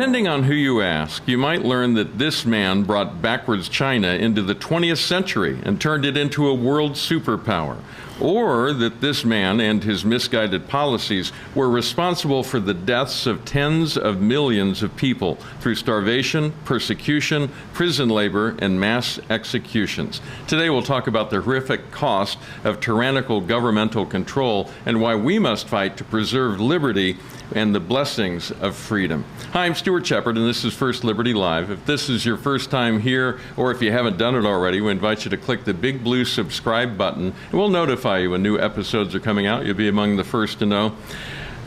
Depending on who you ask, you might learn that this man brought backwards China into the 20th century and turned it into a world superpower. Or that this man and his misguided policies were responsible for the deaths of tens of millions of people through starvation, persecution, prison labor, and mass executions. Today we'll talk about the horrific cost of tyrannical governmental control and why we must fight to preserve liberty and the blessings of freedom. Hi, I'm Stuart Shepard, and this is First Liberty Live. If this is your first time here, or if you haven't done it already, we invite you to click the big blue subscribe button, and we'll notify you when new episodes are coming out. You'll be among the first to know.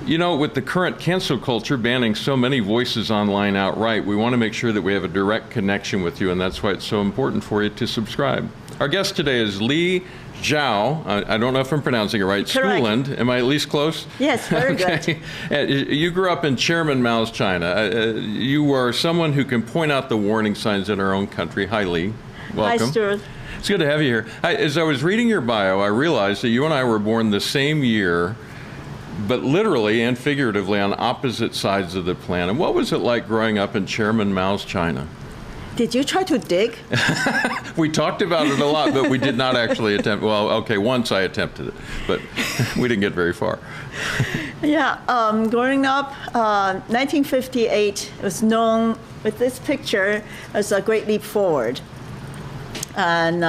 You know, with the current cancel culture banning so many voices online outright, we want to make sure that we have a direct connection with you, and that's why it's so important for you to subscribe. Our guest today is Lee Zhao. I don't know if I'm pronouncing it right. Correct. Schoolland. Am I at least close? Yes, very okay. Good. You grew up in Chairman Mao's China. You are someone who can point out the warning signs in our own country. Hi, Lee. Welcome. Hi, Stuart. It's good to have you here. As I was reading your bio, I realized that you and I were born the same year, but literally and figuratively on opposite sides of the planet. What was it like growing up in Chairman Mao's China? Did you try to dig? We talked about it a lot, but we did not actually attempt. Well, okay, once I attempted it, but we didn't get very far. Yeah, growing up, 1958 was known with this picture as a great leap forward. And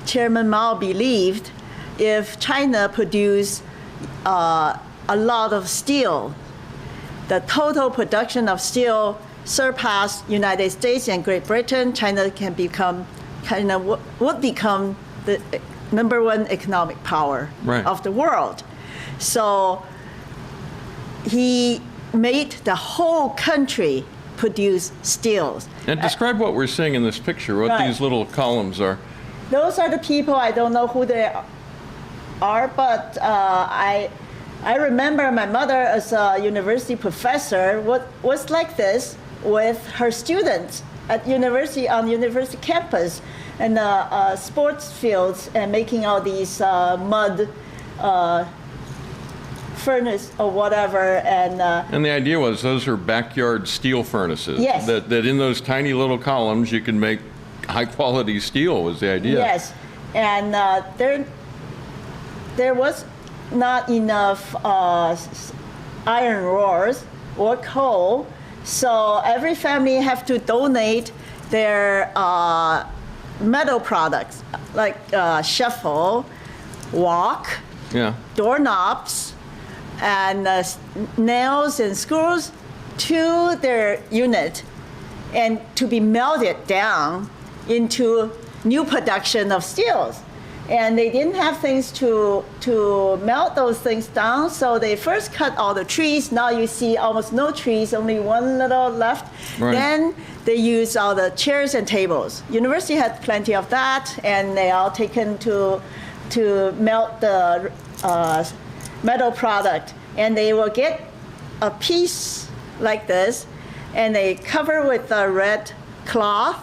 Chairman Mao believed if China produced a lot of steel, the total production of steel surpass United States and Great Britain, China would become the #1 economic power of the world. So he made the whole country produce steels. And describe what we're seeing in this picture, what these little columns are. Those are the people, I don't know who they are, but I remember my mother as a university professor was like this with her students at university, on university campus, and sports fields, and making all these mud furnace or whatever. And the idea was those are backyard steel furnaces. Yes. That in those tiny little columns you can make high quality steel was the idea. Yes, and there was not enough iron ores or coal. So every family have to donate their metal products like shovel, wok, doorknobs, and nails and screws to their unit, and to be melted down into new production of steels. And they didn't have things to melt those things down, so they first cut all the trees. Now you see almost no trees, only one little left. Right. Then they use all the chairs and tables. University had plenty of that, and they all taken to melt the metal product. And they will get a piece like this, and they cover with a red cloth,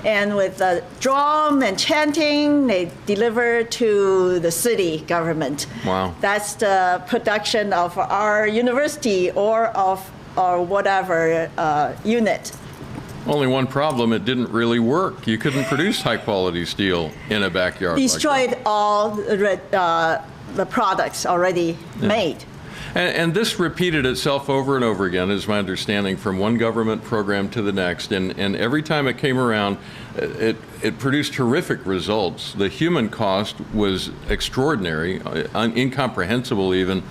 and with the drum and chanting, they deliver to the city government. Wow. That's the production of our university or of our whatever unit. Only one problem, it didn't really work. You couldn't produce high quality steel in a backyard. Destroyed like all the products already made. And this repeated itself over and over again, is my understanding, from one government program to the next. And every time it came around, it produced horrific results. The human cost was extraordinary, incomprehensible even.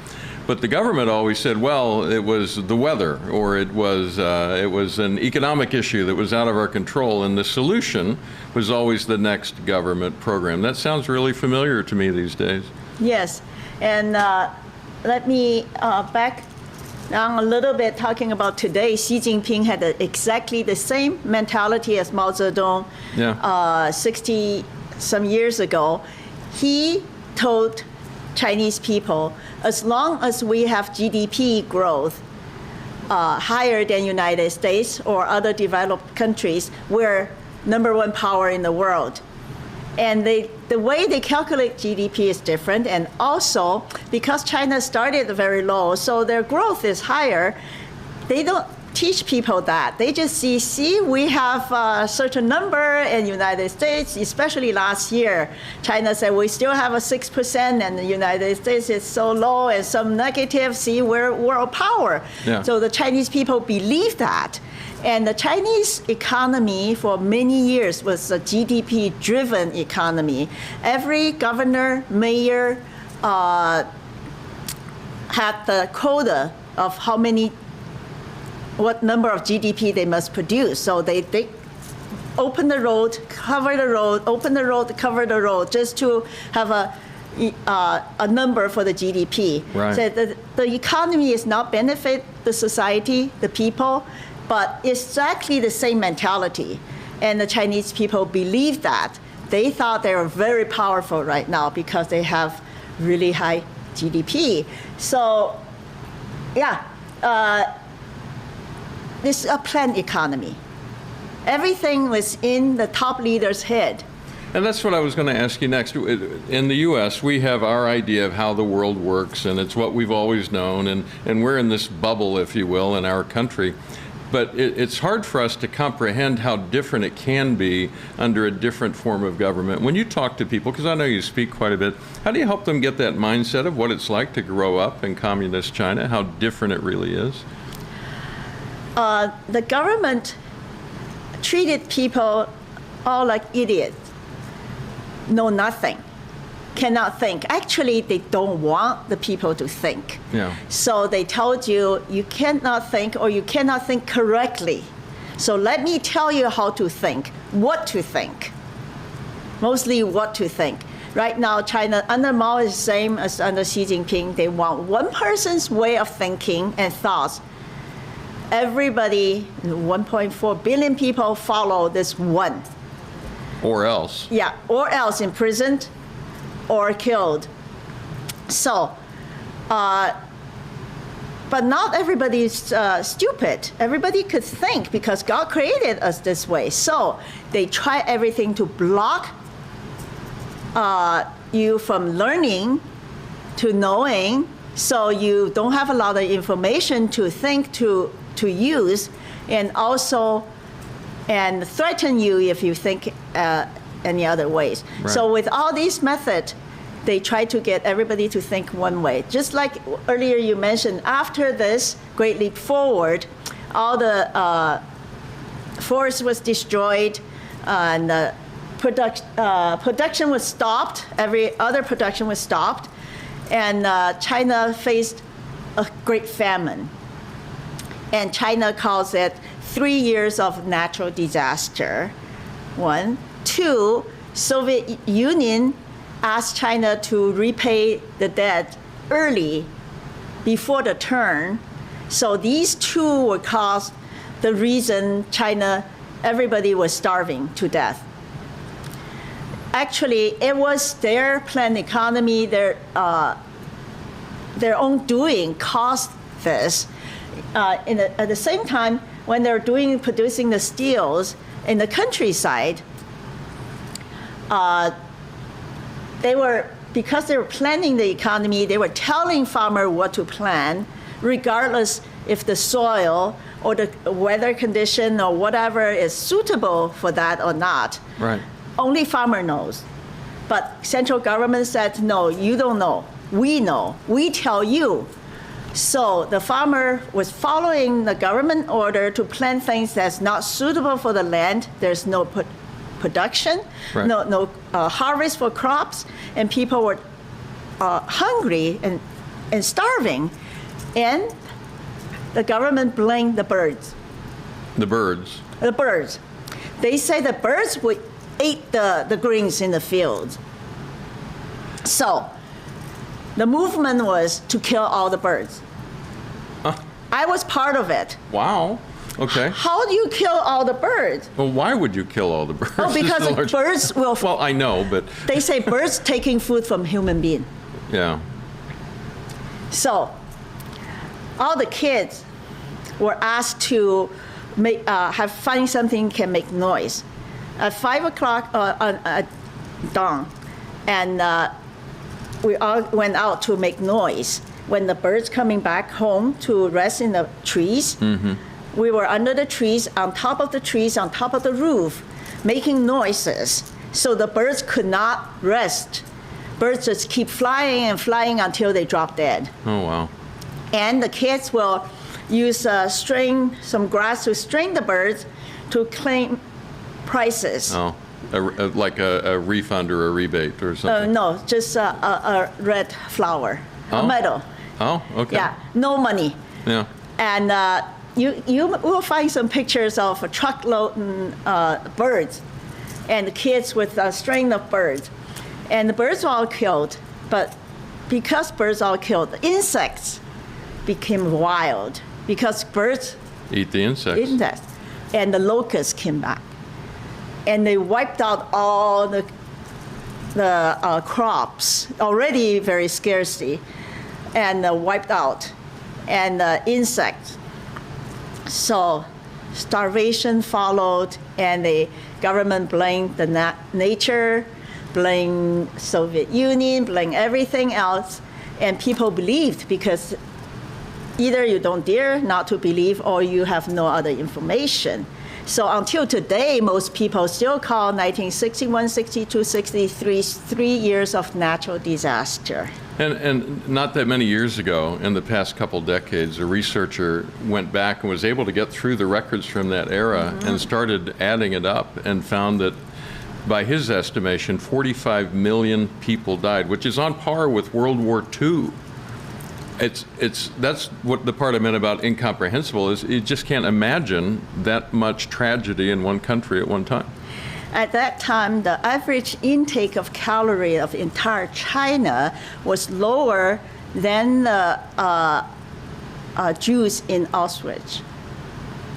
But the government always said, well, it was the weather, or it was an economic issue that was out of our control. And the solution was always the next government program. That sounds really familiar to me these days. Yes. And let me back down a little bit, talking about today. Xi Jinping had exactly the same mentality as Mao Zedong 60-some years ago. He told Chinese people, as long as we have GDP growth higher than United States or other developed countries, we're #1 power in the world. And the way they calculate GDP is different, and also because China started very low, so their growth is higher. They don't teach people that. They just see, we have a certain number in the United States, especially last year. China said we still have a 6%, and the United States is so low and some negative. See, we're world power. Yeah. So the Chinese people believe that. And the Chinese economy for many years was a GDP-driven economy. Every governor, mayor had the quota of what number of GDP they must produce. So they open the road, cover the road, open the road, cover the road, just to have a number for the GDP. Right. So the economy is not benefit the society, the people, but it's exactly the same mentality. And the Chinese people believe that. They thought they were very powerful right now because they have really high GDP. So, yeah. This is a planned economy. Everything was in the top leader's head. And that's what I was going to ask you next. In the U.S., we have our idea of how the world works, and it's what we've always known, and we're in this bubble, if you will, in our country. But it's hard for us to comprehend how different it can be under a different form of government. When you talk to people, because I know you speak quite a bit, how do you help them get that mindset of what it's like to grow up in communist China, how different it really is? The government treated people all like idiots, know nothing, cannot think. Actually, they don't want the people to think. Yeah. So they told you, you cannot think, or you cannot think correctly. So let me tell you how to think, what to think. Mostly what to think. Right now, China, under Mao is the same as under Xi Jinping. They want one person's way of thinking and thoughts. Everybody, 1.4 billion people follow this one. Or else. Yeah, or else imprisoned or killed. So, but not everybody is stupid. Everybody could think because God created us this way. So they try everything to block you from learning to knowing, so you don't have a lot of information to think, to use, and also and threaten you if you think any other ways. Right. So with all these methods, they try to get everybody to think one way. Just like earlier you mentioned, after this Great Leap Forward, all the forest was destroyed, and production was stopped. Every other production was stopped, and China faced a great famine. And China calls it 3 years of natural disaster. 1. 2, Soviet Union asked China to repay the debt early, before the turn. So these two were caused the reason China, everybody was starving to death. Actually, it was their planned economy, their own doing caused this. At the same time, when they're producing the steels in the countryside, because they were planning the economy, they were telling farmers what to plant, regardless if the soil or the weather condition or whatever is suitable for that or not. Right. Only farmer knows. But central government said, no, you don't know. We know. We tell you. So the farmer was following the government order to plant things that's not suitable for the land. There's no production, right. no harvest for crops, and people were hungry and starving. And the government blamed the birds. The birds. The birds. They say the birds would eat the greens in the fields. So the movement was to kill all the birds. I was part of it. Wow. Okay. How do you kill all the birds? Well, why would you kill all the birds? Oh, because the birds will... Well, I know, but... They say birds taking food from human being. Yeah. So all the kids were asked to find something can make noise. At 5 o'clock at dawn, and we all went out to make noise. When the birds coming back home to rest in the trees, we were under the trees, on top of the trees, on top of the roof, making noises. So the birds could not rest. Birds just keep flying and flying until they drop dead. Oh, wow. And the kids will use some grass to string the birds to claim prizes. Oh, like a refund or a rebate or something? No, just a red flower, a medal. Oh, okay. Yeah, no money. Yeah. And you will find some pictures of a truckload birds and the kids with a string of birds. And the birds were all killed, but because birds are killed, the insects became wild because birds Eat the insects. insects. And the locusts came back. And they wiped out all the crops, already very scarcity, and wiped out, and insects. So starvation followed, and the government blamed the nature, blamed Soviet Union, blamed everything else, and people believed because either you don't dare not to believe or you have no other information. So until today, most people still call 1961, 62, 63 3 years of natural disaster. And not that many years ago, in the past couple decades, a researcher went back and was able to get through the records from that era and started adding it up and found that, by his estimation, 45 million people died, which is on par with World War II. That's what the part I meant about incomprehensible is. You just can't imagine that much tragedy in one country at one time. At that time, the average intake of calorie of entire China was lower than the Jews in Auschwitz.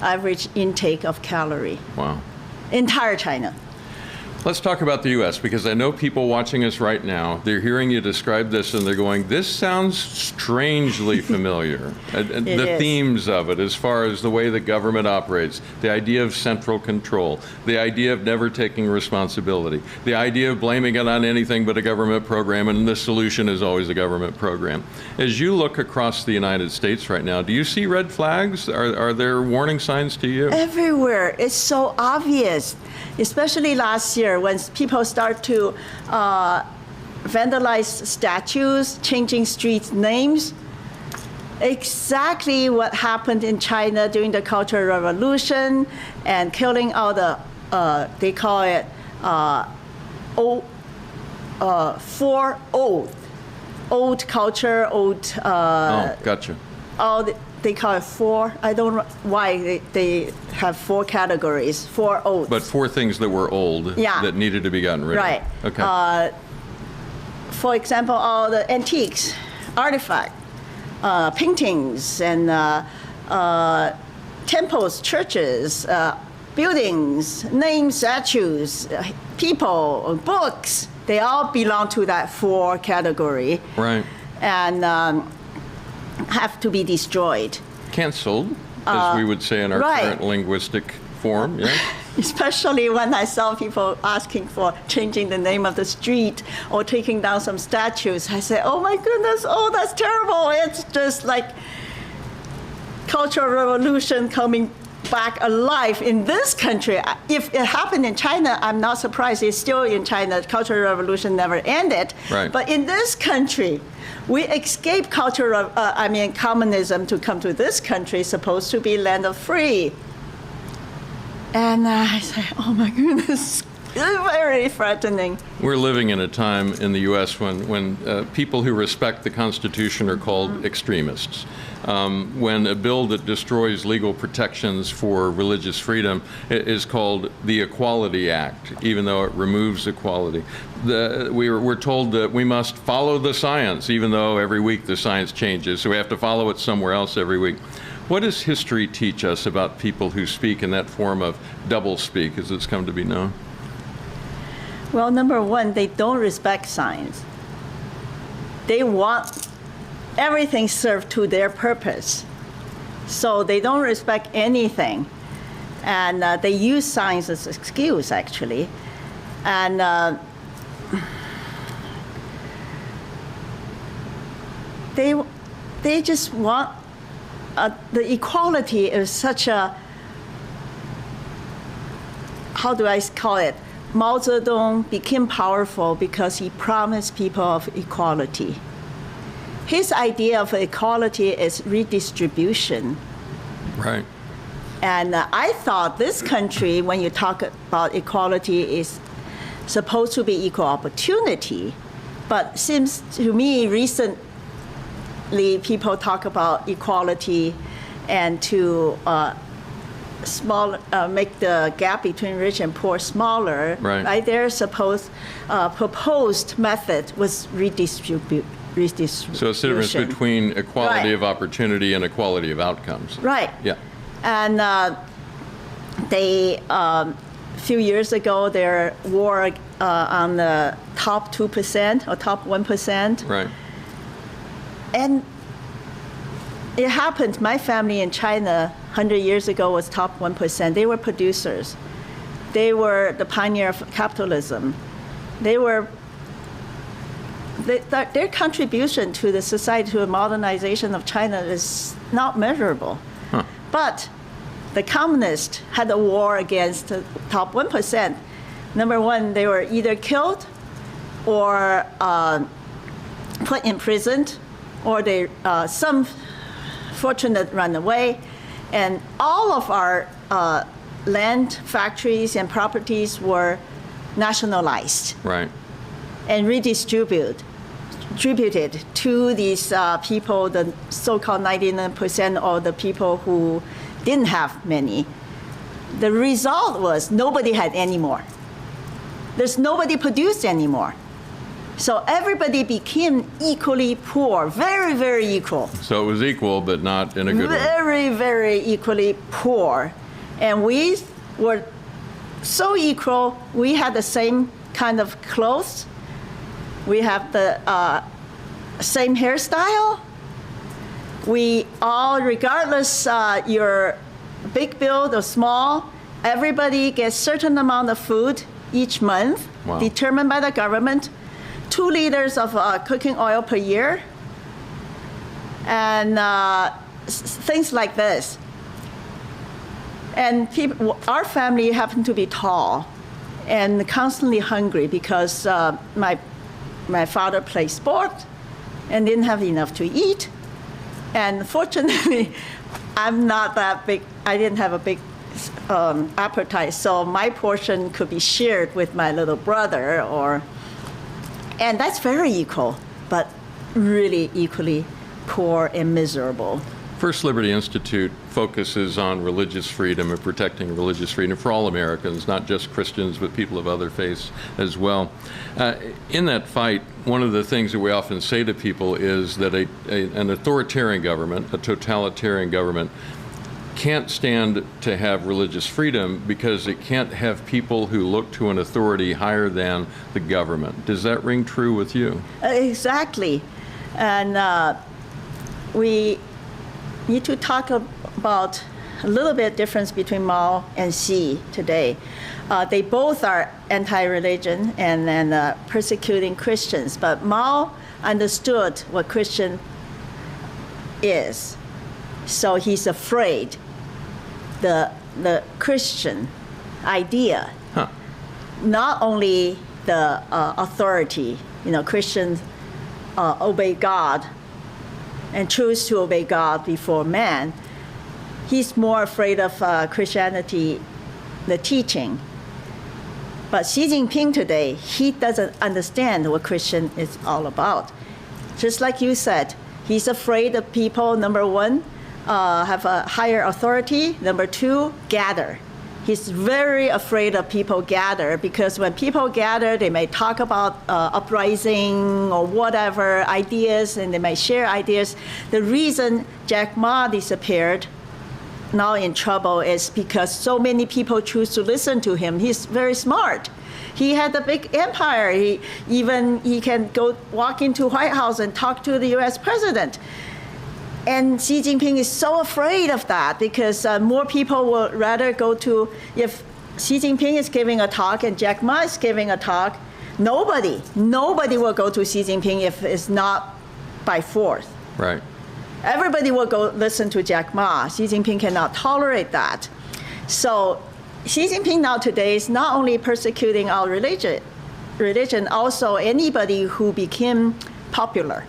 Average intake of calorie. Wow. Entire China. Let's talk about the U.S., because I know people watching us right now, they're hearing you describe this and they're going, this sounds strangely familiar. And the is. themes of it, as far as the way the government operates, the idea of central control, the idea of never taking responsibility, the idea of blaming it on anything but a government program, and the solution is always a government program. As you look across the United States right now, do you see red flags? Are there warning signs to you? Everywhere. It's so obvious, especially last year when people start to vandalize statues, changing street names. Exactly what happened in China during the Cultural Revolution and killing all the, they call it old culture, old. Oh, gotcha. They call it four. I don't know why they have four categories, four oaths. But four things that were old that needed to be gotten rid right. of. Okay. For example, all the antiques, artifacts, paintings, and temples, churches, buildings, names, statues, people, books. They all belong to that four category. Right. And have to be destroyed. Canceled, as we would say in our current linguistic form, yeah? Especially when I saw people asking for changing the name of the street or taking down some statues. I said, oh my goodness, oh, that's terrible. It's just like Cultural Revolution coming back alive in this country. If it happened in China, I'm not surprised. It's still in China. Cultural Revolution never ended. Right. But in this country, we escaped communism to come to this country, supposed to be land of free. And I say, oh my goodness, it's very threatening. We're living in a time in the U.S. when people who respect the Constitution are called extremists. When a bill that destroys legal protections for religious freedom is called the Equality Act, even though it removes equality. We're told that we must follow the science, even though every week the science changes, so we have to follow it somewhere else every week. What does history teach us about people who speak in that form of doublespeak, as it's come to be known? Well, number one, they don't respect science. They want everything served to their purpose. So they don't respect anything. And they use science as an excuse, actually. And they just want the equality is such a, how do I call it? Mao Zedong became powerful because he promised people of equality. His idea of equality is redistribution. Right. And I thought this country, when you talk about equality, is supposed to be equal opportunity. But seems to me recently people talk about equality and to make the gap between rich and poor smaller. Right. Their proposed method was redistribution. So it's the difference between equality Right. of opportunity and equality of outcomes. Right. Yeah. And they, a few years ago, there war on the top 2% or top 1%. Right. And it happened, my family in China 100 years ago was top 1%. They were producers. They were the pioneer of capitalism. Their contribution to the society, to the modernization of China is not measurable. Huh. But the communists had a war against the top 1%. Number one, they were either killed or put in prison, or some fortunate run away. And all of our land, factories, and properties were nationalized. Right. And redistributed to these people, the so-called 99%, or the people who didn't have many. The result was nobody had any more. There's nobody produced anymore. So everybody became equally poor, very, very equal. So it was equal, but not in a good way. Very, very equally poor. And we were so equal, we had the same kind of clothes. We have the same hairstyle. We all, regardless you're big build or small, everybody gets certain amount of food each month, Wow. determined by the government. 2 liters of cooking oil per year, and things like this. And our family happened to be tall and constantly hungry because my father played sport and didn't have enough to eat. And fortunately, I'm not that big. I didn't have a big appetite, so my portion could be shared with my little brother, and that's very equal, but really equally poor and miserable. First Liberty Institute focuses on religious freedom and protecting religious freedom for all Americans, not just Christians, but people of other faiths as well. In that fight, one of the things that we often say to people is that an authoritarian government, a totalitarian government, can't stand to have religious freedom because it can't have people who look to an authority higher than the government. Does that ring true with you? Exactly. And we need to talk about a little bit difference between Mao and Xi today. They both are anti-religion and persecuting Christians, but Mao understood what Christian is. So he's afraid the Christian idea, not only the authority, Christians obey God and choose to obey God before man. He's more afraid of Christianity, the teaching. But Xi Jinping today, he doesn't understand what Christian is all about. Just like you said, he's afraid of people, number one, have a higher authority. Number two, gather. He's very afraid of people gather because when people gather, they may talk about uprising or whatever ideas, and they may share ideas. The reason Jack Ma disappeared, now in trouble, is because so many people choose to listen to him. He's very smart. He had a big empire. He can go walk into White House and talk to the U.S. president. And Xi Jinping is so afraid of that because more people will rather go to, if Xi Jinping is giving a talk and Jack Ma is giving a talk, nobody will go to Xi Jinping if it's not by force. Right. everybody will go listen to Jack Ma. Xi Jinping cannot tolerate that. So Xi Jinping now today is not only persecuting our religion, also anybody who became popular.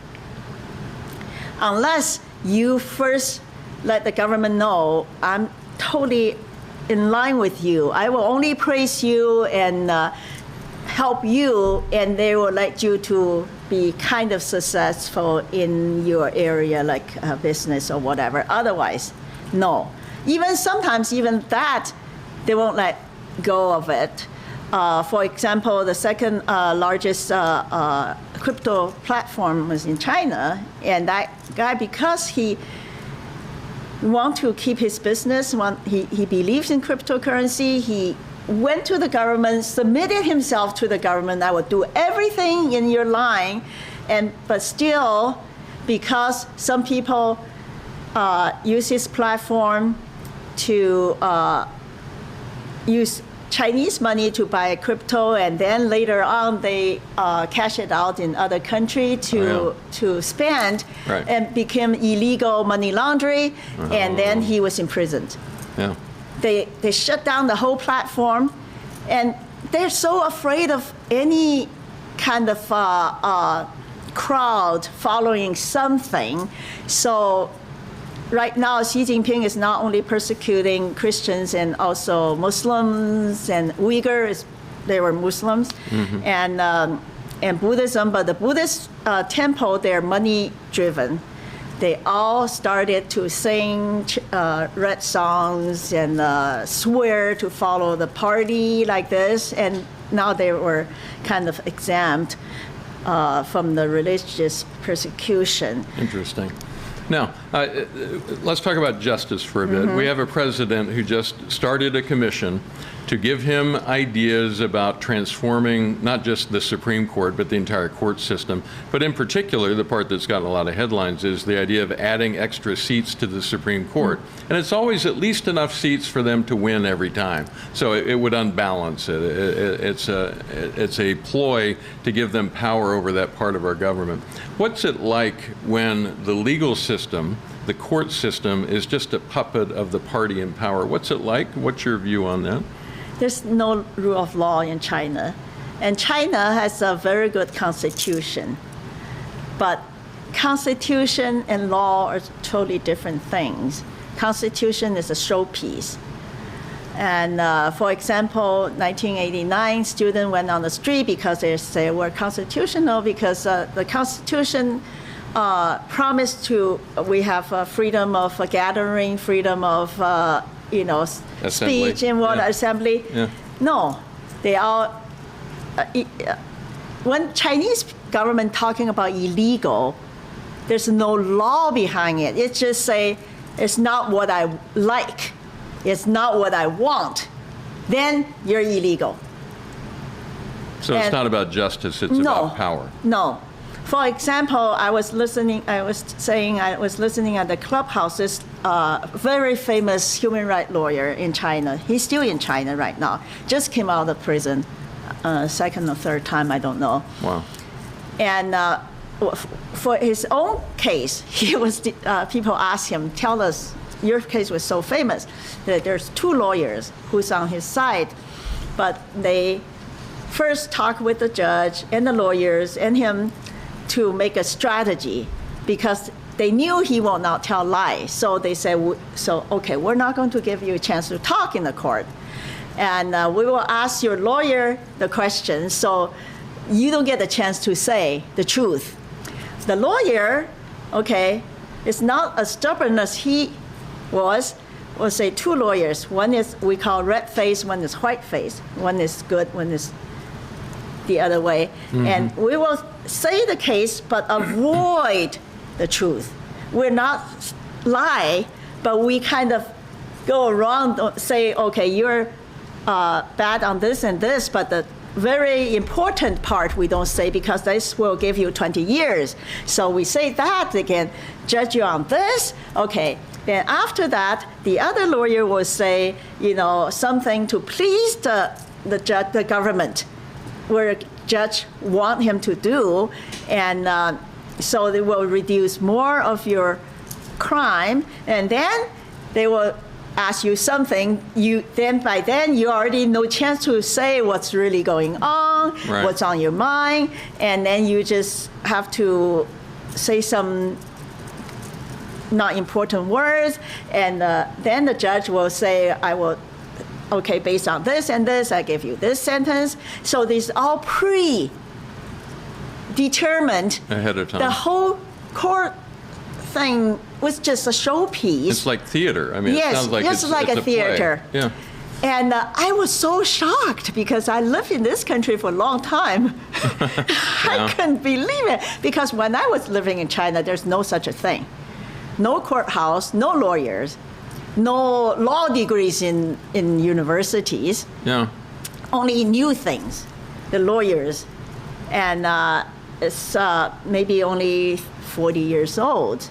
Unless you first let the government know, I'm totally in line with you. I will only praise you and help you, and they will let you to be kind of successful in your area, like business or whatever. Otherwise, no. Even sometimes, even that, they won't let go of it. For example, the second largest crypto platform was in China, and that guy, because he wants to keep his business, he believes in cryptocurrency, he went to the government, submitted himself to the government. I will do everything in your line, but still, because some people use his platform to use Chinese money to buy crypto, and then later on they cash it out in other country to spend, right, and became illegal money laundering, and then he was imprisoned. Yeah. They shut down the whole platform, and they're so afraid of any kind of crowd following something. So right now, Xi Jinping is not only persecuting Christians and also Muslims and Uyghurs, they were Muslims, and Buddhism, but the Buddhist temple, they're money driven. They all started to sing red songs and swear to follow the party like this, and now they were kind of exempt from the religious persecution. Interesting. Now, let's talk about justice for a bit. We have a president who just started a commission to give him ideas about transforming not just the Supreme Court, but the entire court system. But in particular, the part that's gotten a lot of headlines is the idea of adding extra seats to the Supreme Court. And it's always at least enough seats for them to win every time. So it would unbalance it. It's a ploy to give them power over that part of our government. What's it like when the legal system, the court system, is just a puppet of the party in power? What's it like? What's your view on that? There's no rule of law in China. And China has a very good constitution. But constitution and law are totally different things. Constitution is a showpiece. And for example, 1989, students went on the street because they were constitutional, because the Constitution promised we have freedom of gathering, freedom of Assembly. speech and assembly. Yeah. No, they all. When Chinese government talking about illegal, there's no law behind it. It's just say it's not what I like, it's not what I want. Then you're illegal. So it's not about justice, it's about power. No. For example, I was listening at the clubhouse, this very famous human rights lawyer in China. He's still in China right now. Just came out of prison, second or third time, I don't know. Wow. And for his own case, people asked him, tell us, your case was so famous that there's two lawyers who's on his side, but they first talk with the judge and the lawyers and him to make a strategy, because they knew he will not tell lies. So they said, okay, we're not going to give you a chance to talk in the court. And we will ask your lawyer the question, so you don't get a chance to say the truth. The lawyer, okay, is not as stubborn as he was. We'll say two lawyers. One is, we call red face, one is white face. One is good, one is the other way. And we will say the case, but avoid the truth. We're not lie, but we kind of go around, say, okay, you're bad on this and this, but the very important part we don't say, because this will give you 20 years. So we say that again, judge you on this, okay. Then after that, the other lawyer will say, something to please the judge, the government, where a judge want him to do, and so they will reduce more of your crime, and then they will ask you something, by then you already no chance to say what's really going on, Right. what's on your mind, and then you just have to say some not important words, and then the judge will say, okay, based on this and this, I give you this sentence. So this all predetermined. Ahead of time. The whole court thing was just a showpiece. It's like theater. I mean, Yes, it sounds like just like it's a theater. Play. Yeah. And I was so shocked because I lived in this country for a long time. I couldn't believe it. Because when I was living in China, there's no such a thing. No courthouse, no lawyers, no law degrees in universities, Yeah. only new things, the lawyers. And it's maybe only 40 years old.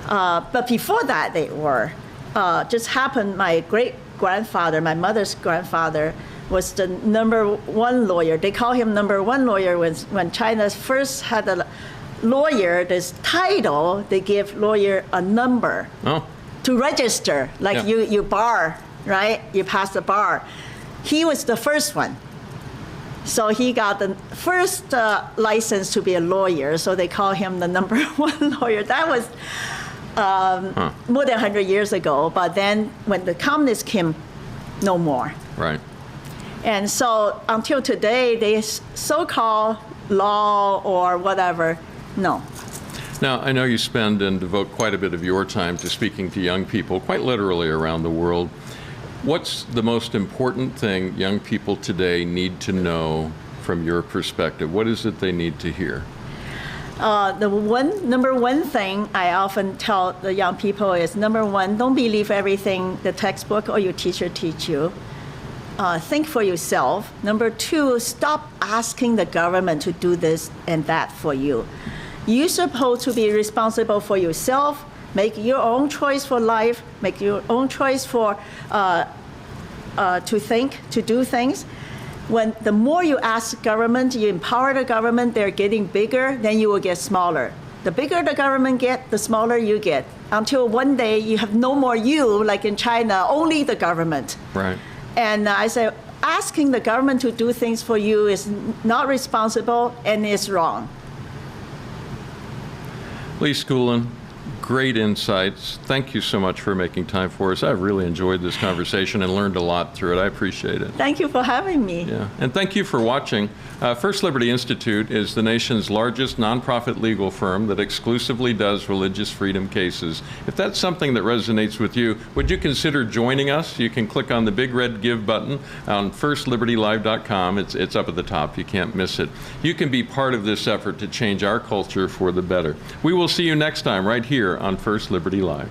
But before that, they were. Just happened, my great-grandfather, my mother's grandfather, was the #1 lawyer. They call him #1 lawyer when China first had a lawyer, this title, they give lawyer a number Oh. to register, like Yeah. you bar, right? You pass the bar. He was the first one. So he got the first license to be a lawyer, so they call him the #1 lawyer. That was more than 100 years ago, but then when the communists came, no more. Right. And so until today, they so-called law or whatever, no. Now, I know you spend and devote quite a bit of your time to speaking to young people, quite literally around the world. What's the most important thing young people today need to know from your perspective? What is it they need to hear? The #1 thing I often tell the young people is, #1, don't believe everything the textbook or your teacher teach you. Think for yourself. #2, stop asking the government to do this and that for you. You're supposed to be responsible for yourself, make your own choice for life, make your own choice for to think, to do things. When the more you ask government, you empower the government, they're getting bigger, then you will get smaller. The bigger the government get, the smaller you get. Until one day you have no more you, like in China, only the government. Right. And I say, asking the government to do things for you is not responsible and is wrong. Lee Schoolland, great insights. Thank you so much for making time for us. I've really enjoyed this conversation and learned a lot through it. I appreciate it. Thank you for having me. Yeah, and thank you for watching. First Liberty Institute is the nation's largest nonprofit legal firm that exclusively does religious freedom cases. If that's something that resonates with you, would you consider joining us? You can click on the big red Give button on firstlibertylive.com. It's up at the top. You can't miss it. You can be part of this effort to change our culture for the better. We will see you next time right here on First Liberty Live.